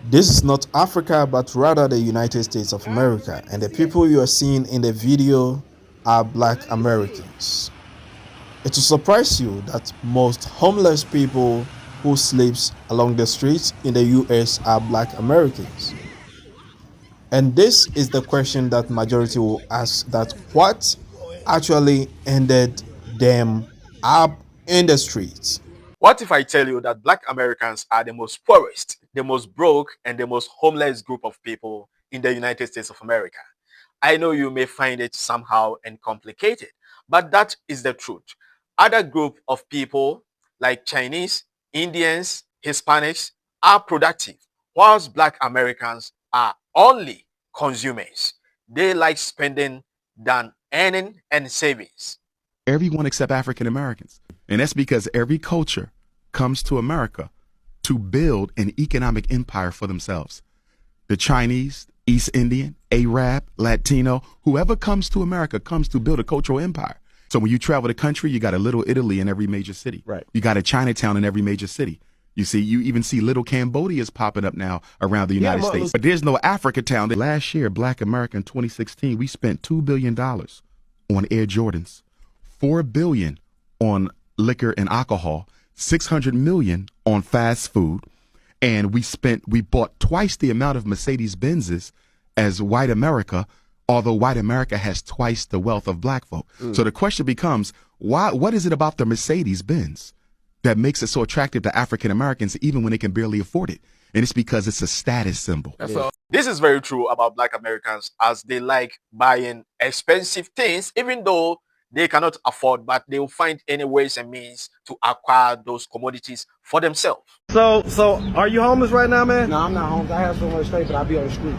This is not Africa, but rather the United States of America, and the people you are seeing in the video are Black Americans. It will surprise you that most homeless people who sleeps along the streets in the US are Black Americans. And this is the question that majority will ask, that what actually ended them up in the streets? What if I tell you that Black Americans are the most poorest, the most broke, and the most homeless group of people in the United States of America? I know you may find it somehow and complicated, but that is the truth. Other group of people like Chinese, Indians, Hispanics are productive, whilst Black Americans are only consumers. They like spending than earning and savings. Everyone except African Americans. And that's because every culture comes to America to build an economic empire for themselves. The Chinese, East Indian, Arab, Latino, whoever comes to America comes to build a cultural empire. So when you travel the country, you got a little Italy in every major city. Right. You got a Chinatown in every major city. You see, you even see little Cambodias popping up now around the United States. But there's no Africa town. Last year, Black America in 2016, we spent $2 billion on Air Jordans, $4 billion on liquor and alcohol, $600 million on fast food, and we bought twice the amount of Mercedes Benzes as white America, although white America has twice the wealth of black folk. So the question becomes, what is it about the Mercedes Benz that makes it so attractive to African Americans even when they can barely afford it? And it's because it's a status symbol. This is very true about Black Americans, as they like buying expensive things, even though they cannot afford, but they will find any ways and means to acquire those commodities for themselves. So are you homeless right now, man? No, I'm not homeless. I have somewhere to stay, but I'll be on the street.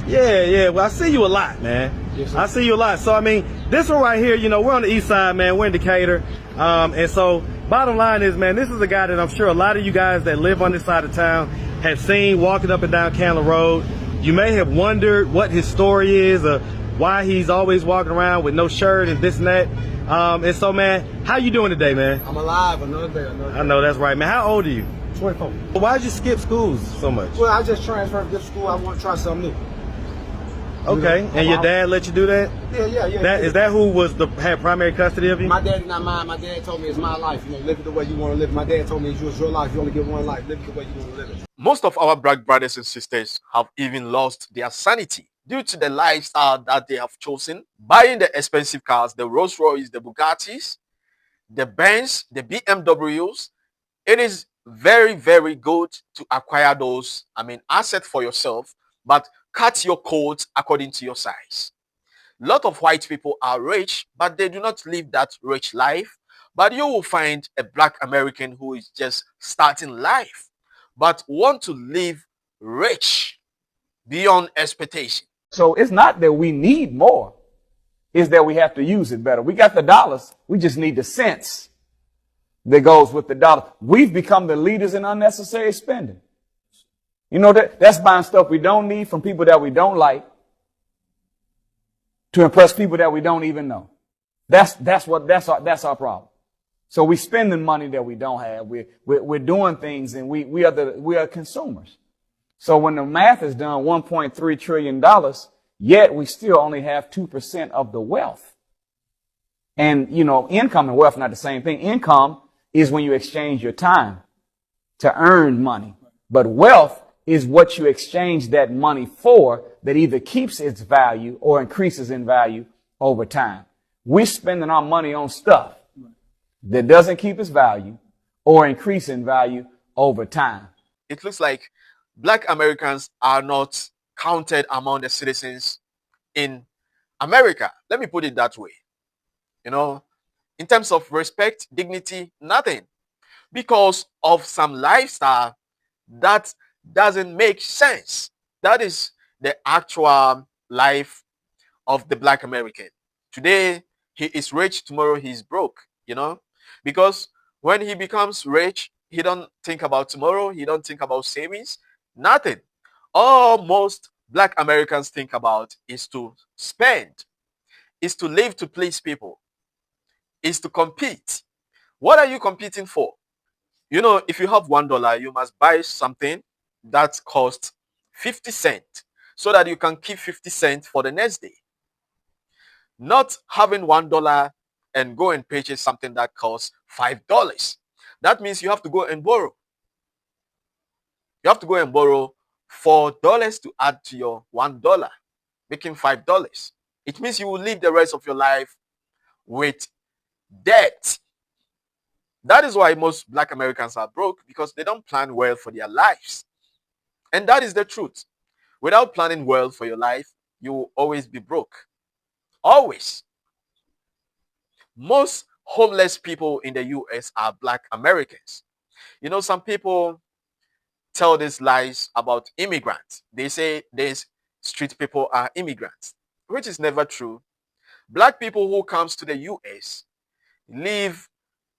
Yeah. Well, I see you a lot, man. Yes, sir. I see you a lot. So, I mean, this one right here, we're on the east side, man. We're in Decatur. And so, bottom line is, man, this is a guy that I'm sure a lot of you guys that live on this side of town have seen walking up and down Candler Road. You may have wondered what his story is, or why he's always walking around with no shirt and this and that. And so, man, how you doing today, man? I'm alive. Another day. I know that's right, man. How old are you? 24. Why'd you skip schools so much? Well, I just transferred to school. I want to try something new. Okay, and your dad let you do that? Yeah. Is that who had primary custody of you? My dad is not mine. My dad told me it's my life. Live it the way you want to live it. My dad told me it's your life. You only get one life. Live it the way you want to live it. Most of our Black brothers and sisters have even lost their sanity due to the lifestyle that they have chosen, buying the expensive cars, the Rolls Royce, the Bugattis, the Benz, the BMWs. It is very, very good to acquire those, assets for yourself, but cut your coat according to your size. A lot of white people are rich, but they do not live that rich life. But you will find a Black American who is just starting life, but want to live rich beyond expectation. So it's not that we need more, it's that we have to use it better. We got the dollars, we just need the sense that goes with the dollar. We've become the leaders in unnecessary spending. That's buying stuff we don't need from people that we don't like to impress people that we don't even know. That's our problem. So we spending money that we don't have. We're doing things, and we are consumers. So when the math is done, $1.3 trillion, yet we still only have 2% of the wealth. And, income and wealth are not the same thing. Income is when you exchange your time to earn money. But wealth is what you exchange that money for, that either keeps its value or increases in value over time. We're spending our money on stuff that doesn't keep its value or increase in value over time. It looks like Black Americans are not counted among the citizens in America. Let me put it that way. In terms of respect, dignity, nothing. Because of some lifestyle that doesn't make sense. That is the actual life of the Black American. Today, he is rich. Tomorrow, he is broke, Because when he becomes rich, he don't think about tomorrow. He don't think about savings. Nothing. All most Black Americans think about is to spend, is to live to please people, is to compete. What are you competing for? If you have $1, you must buy something that costs 50 cents so that you can keep 50 cents for the next day. Not having $1 and go and purchase something that costs $5. That means you have to go and borrow. You have to go and borrow $4 to add to your $1, making $5. It means you will live the rest of your life with debt. That is why most Black Americans are broke, because they don't plan well for their lives. And that is the truth. Without planning well for your life, you will always be broke. Always. Most homeless people in the US are Black Americans. You know, some people tell these lies about immigrants. They say these street people are immigrants, which is never true. Black people who comes to the US live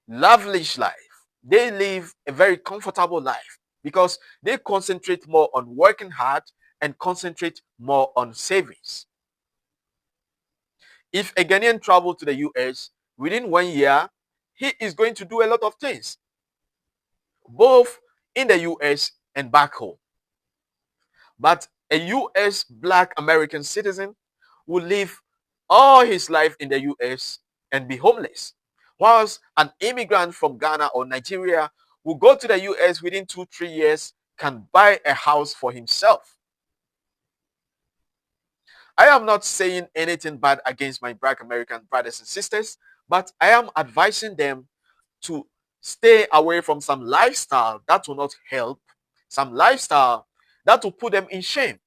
lavish life. They live a very comfortable life because they concentrate more on working hard and concentrate more on savings. If a Ghanaian travel to the US, within 1 year, he is going to do a lot of things, both in the US and back home. But a US Black American citizen will live all his life in the US and be homeless, whilst an immigrant from Ghana or Nigeria will go to the US within 2-3 years, can buy a house for himself. I am not saying anything bad against my Black American brothers and sisters, but I am advising them to stay away from some lifestyle that will not help, some lifestyle that will put them in shame,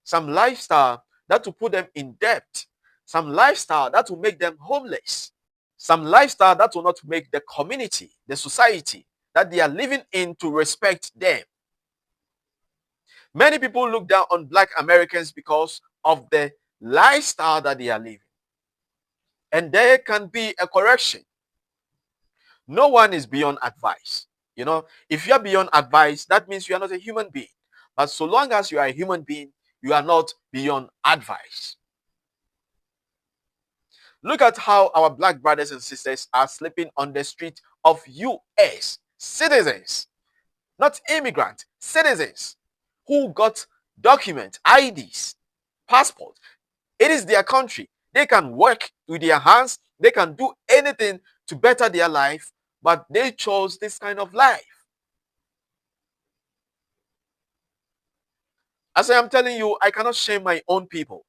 some lifestyle that will put them in debt, some lifestyle that will make them homeless, some lifestyle that will not make the community, the society that they are living in to respect them. Many people look down on Black Americans because of the lifestyle that they are living. And there can be a correction. No one is beyond advice. You know, if you are beyond advice, that means you are not a human being. But so long as you are a human being, you are not beyond advice. Look at how our Black brothers and sisters are sleeping on the street of US citizens, not immigrants, citizens who got documents, IDs, passports. It is their country. They can work with their hands. They can do anything to better their life, but they chose this kind of life. As I am telling you, I cannot shame my own people.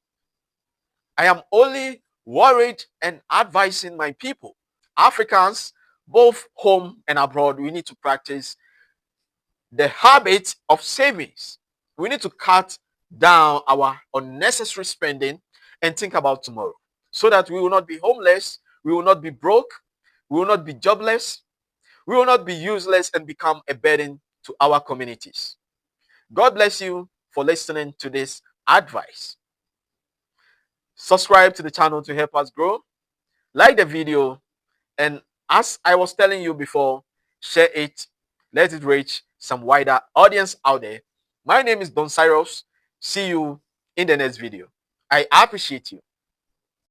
I am only worried and advising my people. Africans, both home and abroad, we need to practice the habit of savings. We need to cut down our unnecessary spending and think about tomorrow, so that we will not be homeless, we will not be broke, we will not be jobless, we will not be useless and become a burden to our communities. God bless you for listening to this advice. Subscribe to the channel to help us grow. Like the video, and as I was telling you before, share it. Let it reach some wider audience out there. My name is Don Cyrus. See you in the next video. I appreciate you.